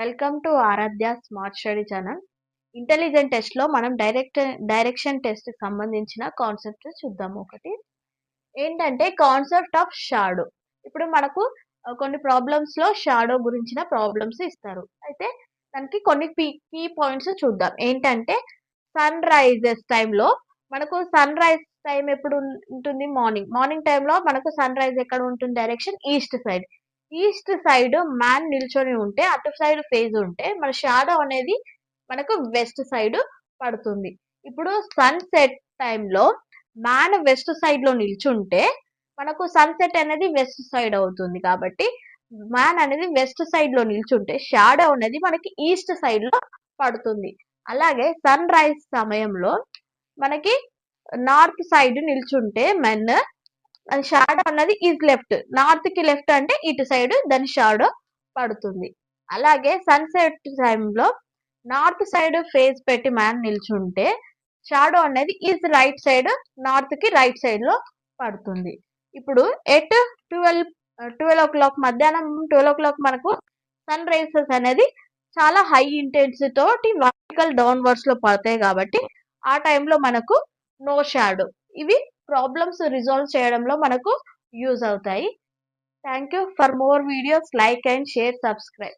Welcome to Aaradhya smart study channel. Intelligent టెస్ట్‌లో మనం direction టెస్ట్‌కి సంబంధించిన కాన్సెప్ట్ చూద్దాం ఒకటి. ఏంటంటే కాన్సెప్ట్ ఆఫ్ షాడో. ఇప్పుడు మనకు కొన్ని ప్రాబ్లమ్స్‌లో షాడో గురించిన ప్రాబ్లమ్స్ ఇస్తారు. అయితే దానికి కొన్ని కీ పాయింట్స్ చూద్దాం. ఏంటంటే సన్‌రైజెస్ టైమ్‌లో మనకు సన్‌రైజ్ టైమ్ ఎప్పుడు ఉంటుంది? మార్నింగ్. మార్నింగ్ టైమ్‌లో మనకు సన్‌రైజ్ ఎక్కడ ఉంటుంది? Direction east side. East side man నిల్చొని ఉంటే, అటు సైడ్ ఫేస్ ఉంటే, మన షాడో అనేది మనకు వెస్ట్ సైడ్ పడుతుంది. ఇప్పుడు సన్‌సెట్ టైమ్‌లో మ్యాన్ వెస్ట్ సైడ్‌లో నిల్చుంటే, మనకు సన్‌సెట్ అనేది వెస్ట్ సైడ్ అవుతుంది. కాబట్టి మ్యాన్ అనేది వెస్ట్ సైడ్‌లో నిల్చుంటే, షాడో అనేది మనకి ఈస్ట్ సైడ్‌లో పడుతుంది. అలాగే సన్‌రైజ్ సమయంలో మనకి నార్త్ సైడ్ నిల్చుంటే మెన్, అది షాడో అన్నది ఈజ్ లెఫ్ట్. నార్త్‌కి లెఫ్ట్ అంటే ఇటు సైడ్ దాని షాడో పడుతుంది. అలాగే సన్‌సెట్ టైమ్‌లో నార్త్ సైడ్ ఫేస్ పెట్టి మ్యాన్ నిల్చుంటే షాడో అనేది ఈజ్ రైట్ సైడ్, నార్త్‌కి రైట్ సైడ్‌లో పడుతుంది. ఇప్పుడు ఎట్ 12:00 మధ్యాహ్నం 12:00 మనకు సన్ రైజెస్ అనేది చాలా హై ఇంటెన్సిటీ తోటి వర్టికల్ డౌన్‌వర్డ్స్‌లో పడతాయి కాబట్టి ఆ టైంలో మనకు నో షాడో. ఇవి ప్రాబ్లమ్స్ రిజాల్వ్ చేయడంలో మనకు యూజ్ అవుతాయి. Thank you. For more videos like and share, subscribe.